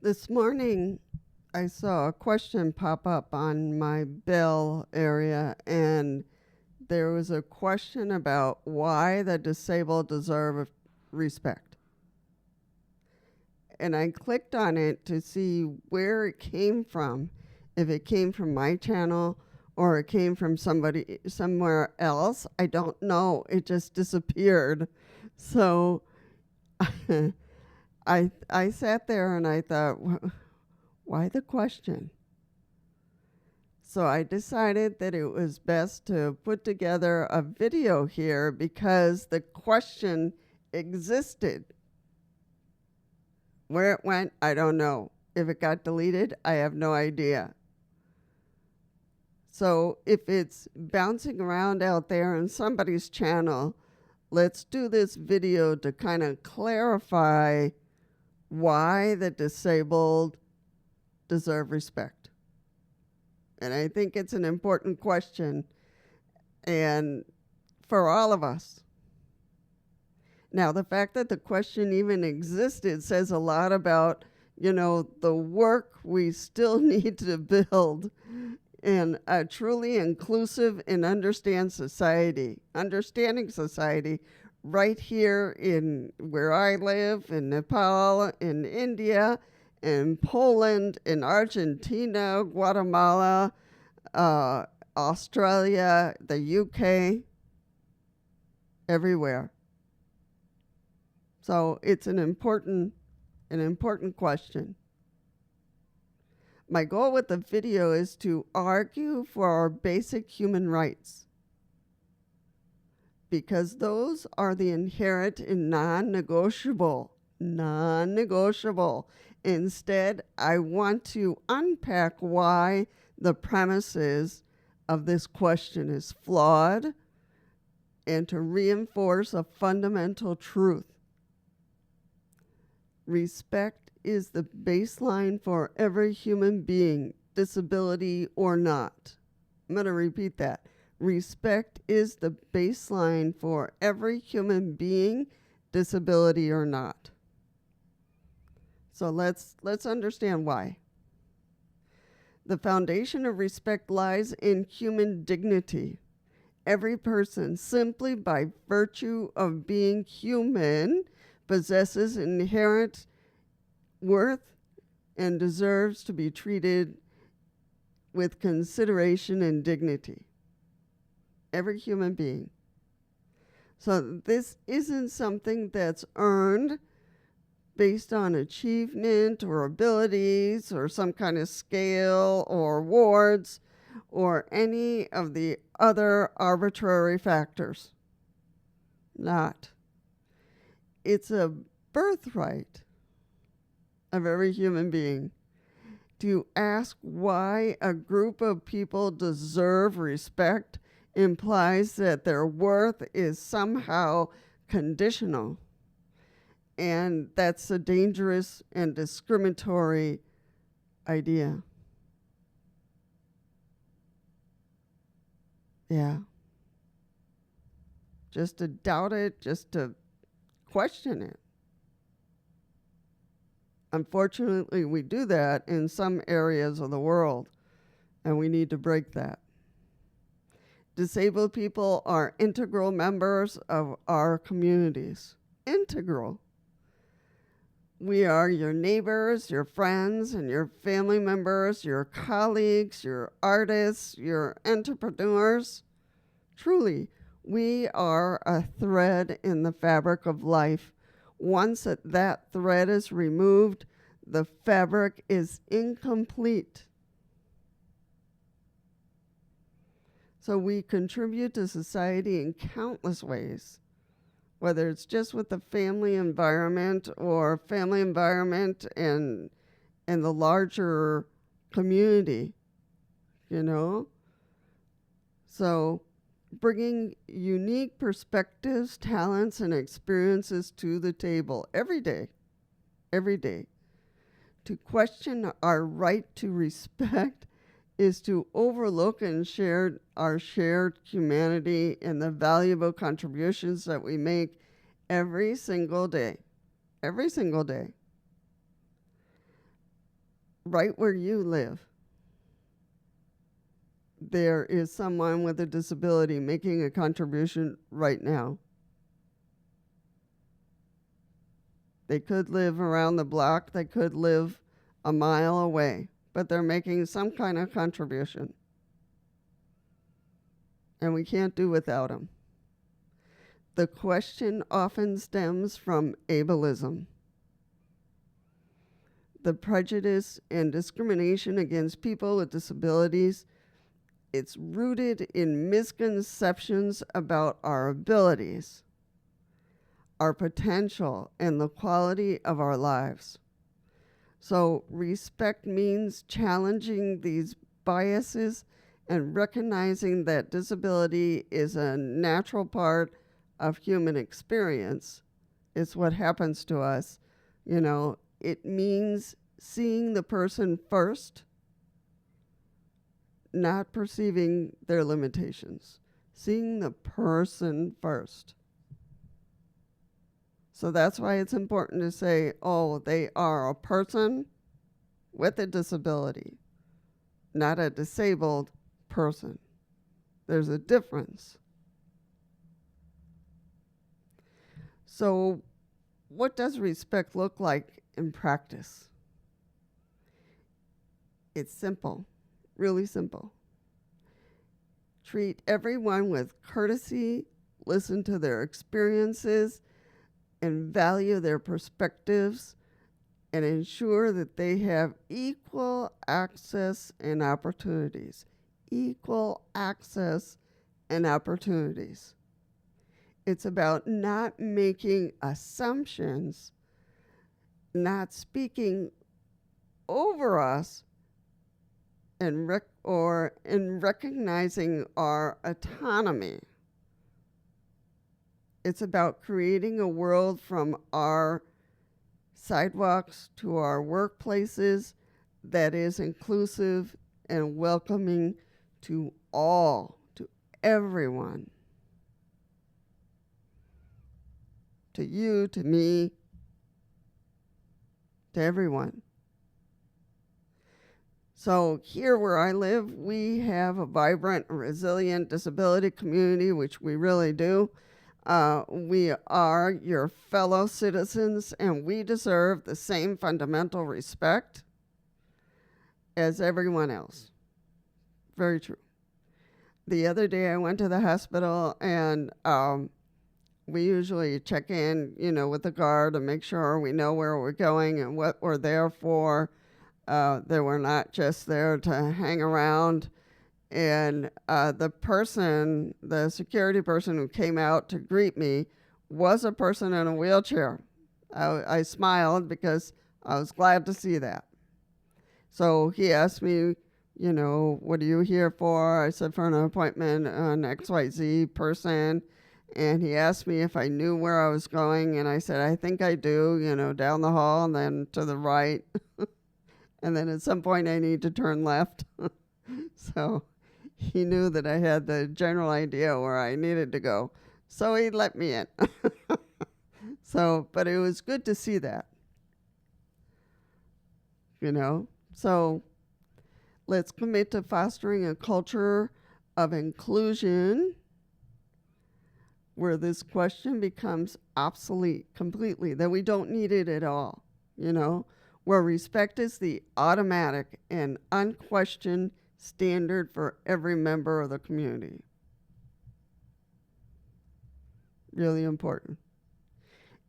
This morning, I saw a question pop up on my bell area, and there was a question about why the disabled deserve respect. And I clicked on it to see where it came from, if it came from my channel or it came from somebody somewhere else. I don't know. It just disappeared. So I sat there and I thought, why the question? So I decided that it was best to put together a video here because the question existed. Where it went, I don't know. If it got deleted, I have no idea. So if it's bouncing around out there on somebody's channel, let's do this video to kind of clarify why the disabled deserve respect. And I think it's an important question, and for all of us. Now, the fact that the question even existed says a lot about, the work we still need to build in a truly inclusive and understanding society right here in where I live, in Nepal, in India, in Poland, in Argentina, Guatemala, Australia, the UK, everywhere. So it's an important question. My goal with the video is to argue for our basic human rights, because those are the inherent and non-negotiable. Instead, I want to unpack why the premises of this question is flawed and to reinforce a fundamental truth. Respect is the baseline for every human being, disability or not. I'm going to repeat that. Respect is the baseline for every human being, disability or not. So let's understand why. The foundation of respect lies in human dignity. Every person, simply by virtue of being human, possesses inherent worth and deserves to be treated with consideration and dignity. Every human being. So this isn't something that's earned based on achievement or abilities or some kind of scale or awards or any of the other arbitrary factors. Not. It's a birthright of every human being to ask why a group of people deserve respect implies that their worth is somehow conditional. And that's a dangerous and discriminatory idea. Yeah. Just to doubt it, just to question it. Unfortunately, we do that in some areas of the world, and we need to break that. Disabled people are integral members of our communities. Integral. We are your neighbors, your friends, and your family members, your colleagues, your artists, your entrepreneurs. Truly, we are a thread in the fabric of life. Once that thread is removed, the fabric is incomplete. So we contribute to society in countless ways, whether it's just with the family environment or family environment and the larger community, So bringing unique perspectives, talents, and experiences to the table every day. To question our right to respect is to overlook and share our shared humanity and the valuable contributions that we make every single day. right where you live, there is someone with a disability making a contribution right now. They could live around the block, they could live a mile away, but they're making some kind of contribution. And we can't do without them. The question often stems from ableism. The prejudice and discrimination against people with disabilities, it's rooted in misconceptions about our abilities, our potential, and the quality of our lives. So respect means challenging these biases and recognizing that disability is a natural part of human experience. It's what happens to us. You know, it means seeing the person first, not perceiving their limitations. Seeing the person first. So that's why it's important to say, oh, they are a person with a disability, not a disabled person. There's a difference. So what does respect look like in practice? It's simple, really simple. Treat everyone with courtesy, listen to their experiences, and value their perspectives, and ensure that they have equal access and opportunities. Equal access and opportunities. It's about not making assumptions, not speaking over us, and recognizing our autonomy. It's about creating a world from our sidewalks to our workplaces that is inclusive and welcoming to all, to everyone. To you, to me, to everyone. So here where I live, we have a vibrant, resilient disability community, which we really do. We are your fellow citizens, and we deserve the same fundamental respect as everyone else. Very true. The other day I went to the hospital, and we usually check in, with the guard to make sure we know where we're going and what we're there for. That we're not just there to hang around. And the security person who came out to greet me was a person in a wheelchair. I smiled because I was glad to see that. So he asked me, what are you here for? I said, for an appointment, an XYZ person. And he asked me if I knew where I was going. And I said, I think I do, down the hall and then to the right. And then at some point I need to turn left. So he knew that I had the general idea where I needed to go. So he let me in. But it was good to see that. So let's commit to fostering a culture of inclusion where this question becomes obsolete completely, that we don't need it at all, where respect is the automatic and unquestioned standard for every member of the community. Really important.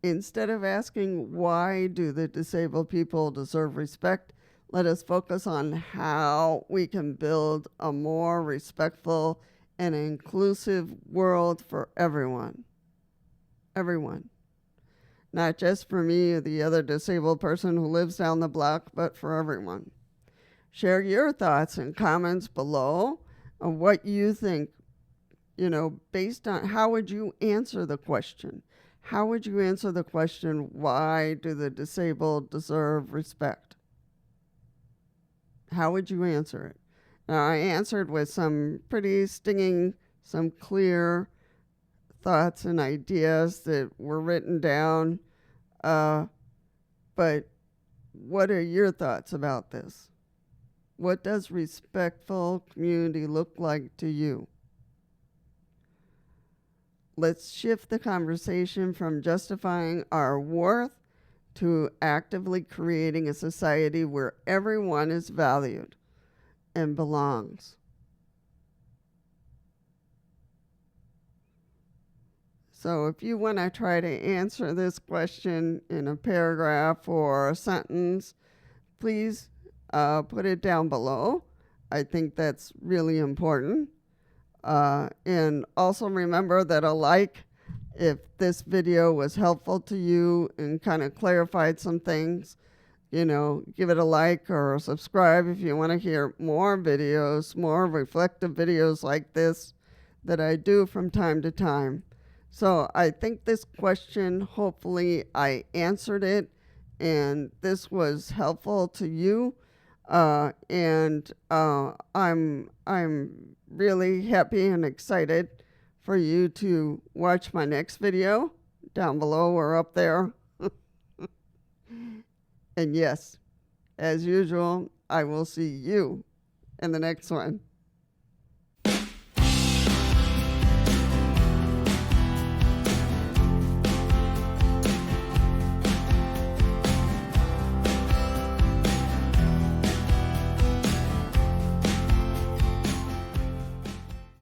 Instead of asking why do the disabled people deserve respect, let us focus on how we can build a more respectful and inclusive world for everyone. Everyone. Not just for me or the other disabled person who lives down the block, but for everyone. Share your thoughts and comments below on what you think, based on how would you answer the question? How would you answer the question, why do the disabled deserve respect? How would you answer it? Now, I answered with some pretty stinging, some clear thoughts and ideas that were written down. But what are your thoughts about this? What does respectful community look like to you? Let's shift the conversation from justifying our worth to actively creating a society where everyone is valued and belongs. So if you want to try to answer this question in a paragraph or a sentence, please put it down below. I think that's really important. And also remember that a like, if this video was helpful to you and kind of clarified some things, give it a like or subscribe if you want to hear more videos, more reflective videos like this that I do from time to time. So I think this question, hopefully I answered it and this was helpful to you. And I'm really happy and excited for you to watch my next video down below or up there. And yes, as usual, I will see you in the next one.